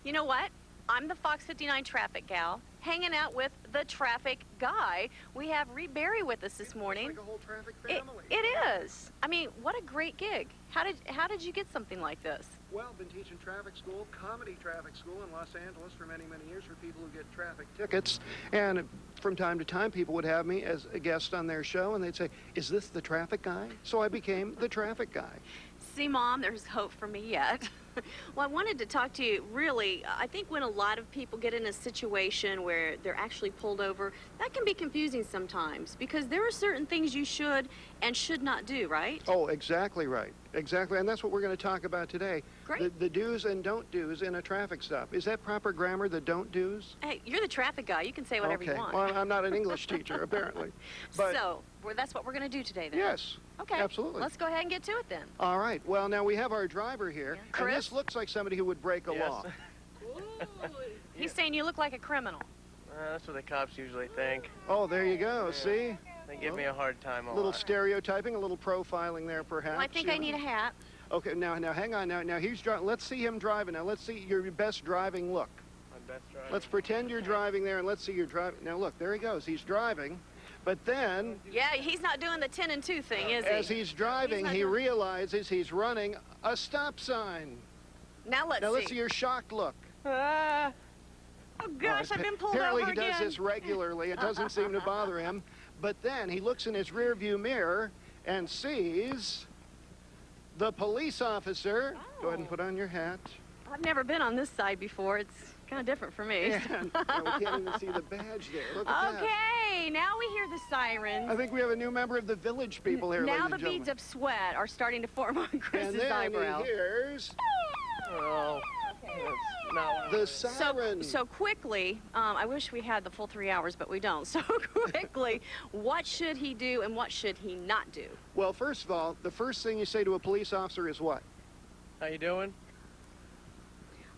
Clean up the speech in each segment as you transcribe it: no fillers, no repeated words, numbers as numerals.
You know what? I'm the Fox 59 traffic gal, hanging out with the traffic guy. We have Reed Berry with us this morning. It's like a whole traffic family. It is. I mean, what a great gig. How did you get something like this? Well, been teaching traffic school, comedy traffic school in Los Angeles for many, many years for people who get traffic tickets. And from time to time, people would have me as a guest on their show, and they'd say, "Is this the traffic guy?" So I became the traffic guy. See, Mom, there's hope for me yet. Well, I wanted to talk to you, really, I think when a lot of people get in a situation where they're actually pulled over, that can be confusing sometimes because there are certain things you should and should not do, right? Oh, exactly right. Exactly, and that's what we're going to talk about today. Great. The do's and don't do's in a traffic stop. Is that proper grammar, the don't do's? Hey, you're the traffic guy. You can say whatever you want. Well, I'm not an English teacher, apparently. But So, that's what we're going to do today, then? yes. Okay. Absolutely. Let's go ahead and get to it, then. All right. Well, now we have our driver here, Yeah. and Chris? this looks like somebody who would break a law. He's saying you look like a criminal. That's what the cops usually think. Oh, there you go. See? They give me a hard time a A little lot. stereotyping, a little profiling there, perhaps. Well, I think you I know. need a hat. Okay, now hang on. Now he's driving. Let's see him driving. Now let's see your best driving look. My best driver. Let's pretend you're driving there, and let's see your driving. Now look, there he goes. He's driving, but then Yeah, he's not doing the 10 and 2 thing, is he? as he's driving, not he doing- realizes he's running a stop sign. Now let's Now see. let's see your shocked look. Oh, gosh, I've been pulled Apparently over he does again. this regularly. It doesn't seem to bother him. But then he looks in his rearview mirror and sees the police officer. Go ahead and put on your hat. I've never been on this side before. It's kind of different for me. And now we can't even see the badge there. Look at that. Okay, now we hear the sirens. I think we have a new member of the village people here, Now ladies the and gentlemen. beads of sweat are starting to form on Chris's And then eyebrow. he hears Oh, that's not one of the those. siren. So quickly, I wish we had the full 3 hours, but we don't. So quickly, what should he do and what should he not do? Well, first of all, the first thing you say to a police officer is what? How you doing?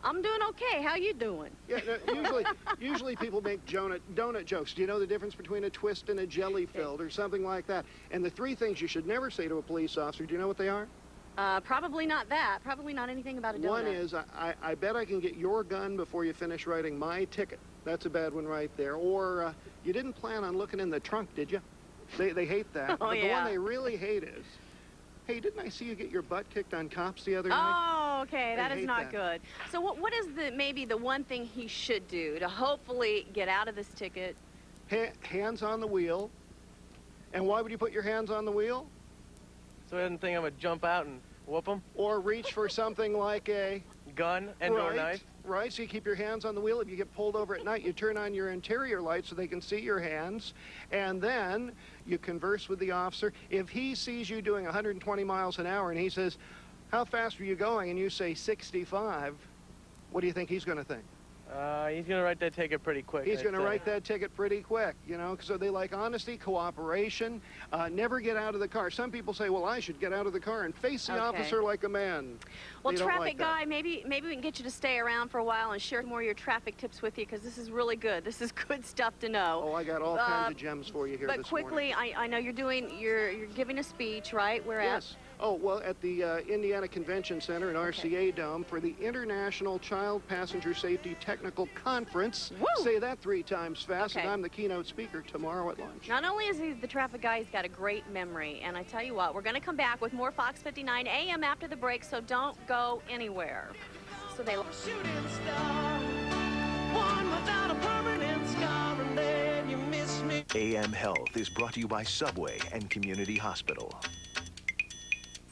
I'm doing okay. How you doing? Yeah, no, usually people make donut jokes. Do you know the difference between a twist and a jelly filled or something like that? And the three things you should never say to a police officer, do you know what they are? Probably not that. Probably not anything about a donut. One is, I bet I can get your gun before you finish writing my ticket. That's a bad one right there. Or, you didn't plan on looking in the trunk, did you? They hate that. Oh, But the yeah. one they really hate is, hey, didn't I see you get your butt kicked on Cops the other night? Oh, okay. That is hate not that. good. So what is maybe the one thing he should do to hopefully get out of this ticket? Hands on the wheel. And why would you put your hands on the wheel? So he doesn't think I'm gonna jump out and whoop him? Or reach for something like a... Gun and or knife? Right, so you keep your hands on the wheel. If you get pulled over at night, you turn on your interior lights so they can see your hands, and then you converse with the officer. If he sees you doing 120 miles an hour and he says, "How fast are you going?" and you say 65, what do you think he's going to think? He's gonna write that ticket pretty quick. He's I'd going to say. write that ticket pretty quick, you know, so they like honesty, cooperation, never get out of the car. Some people say, well, I should get out of the car and face the Okay. officer like a man. Well, They don't traffic like that. guy, maybe we can get you to stay around for a while and share more of your traffic tips with you because this is really good. This is good stuff to know. Oh, I got all kinds of gems for you here But this morning. quickly, I know you're giving a speech, right? Where Yes. Oh, well, at the Indiana Convention Center and RCA Dome for the International Child Passenger Safety Technical Conference. Woo! Say that 3 times fast, Okay. and I'm the keynote speaker tomorrow at lunch. Not only is he the traffic guy, he's got a great memory. And I tell you what, we're going to come back with more Fox 59 AM after the break, so don't go anywhere. So they... Shooting star, one without a permanent scar, and then you miss me. AM Health is brought to you by Subway and Community Hospital.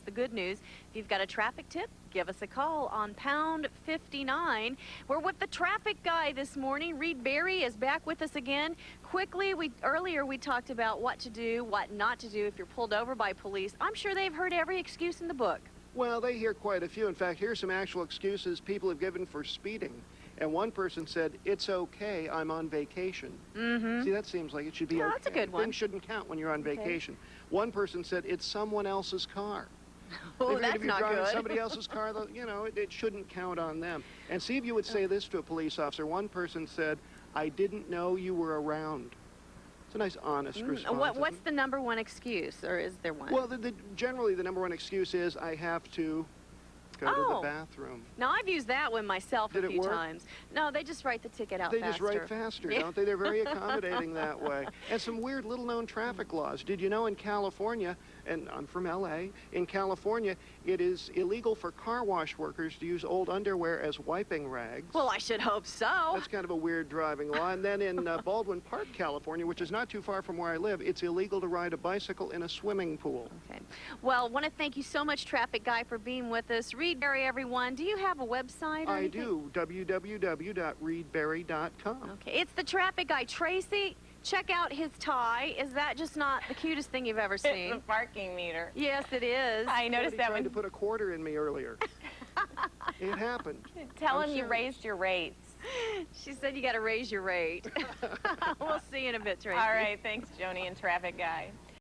The good news, if you've got a traffic tip, give us a call on pound 59. We're with the traffic guy this morning. Reed Berry is back with us again. Quickly, earlier we talked about what to do, what not to do if you're pulled over by police. I'm sure they've heard every excuse in the book. Well, they hear quite a few. In fact, here's some actual excuses people have given for speeding. And one person said, "It's okay, I'm on vacation." Mm-hmm. See, that seems like it should be Yeah, okay. that's a good one. Things shouldn't count when you're on Okay. vacation. One person said, "It's someone else's car." Oh, If that's you're not driving good. somebody else's car, though, you know, it shouldn't count on them. And see if you would say this to a police officer. One person said, "I didn't know you were around." It's a nice, honest response. What's isn't the number one excuse, or is there one? it? Well, generally the number one excuse is, I have to Go to Oh. the bathroom. Now, I've used that one myself Did a it few work? times. No, they just write the ticket out They faster. just write faster, Yeah. don't they? They're very accommodating that way. And some weird little-known traffic laws. Did you know in California, and I'm from L.A., in California, it is illegal for car wash workers to use old underwear as wiping rags. Well, I should hope so. That's kind of a weird driving law. And then in Baldwin Park, California, which is not too far from where I live, it's illegal to ride a bicycle in a swimming pool. Okay. Well, I want to thank you so much, Traffic Guy, for being with us. Reed Berry, everyone. Do you have a website or I anything? do. www.reedberry.com. Okay. It's the Traffic Guy. Tracy, check out his tie. Is that just not the cutest thing you've ever It's the seen? parking meter. Yes, it is. I noticed that Tried to one. put a quarter in me earlier. It happened. Tell I'm him you serious. raised your rates. She said you got to raise your rate. We'll see you in a bit, Tracy. All right, thanks, Joni and Traffic Guy.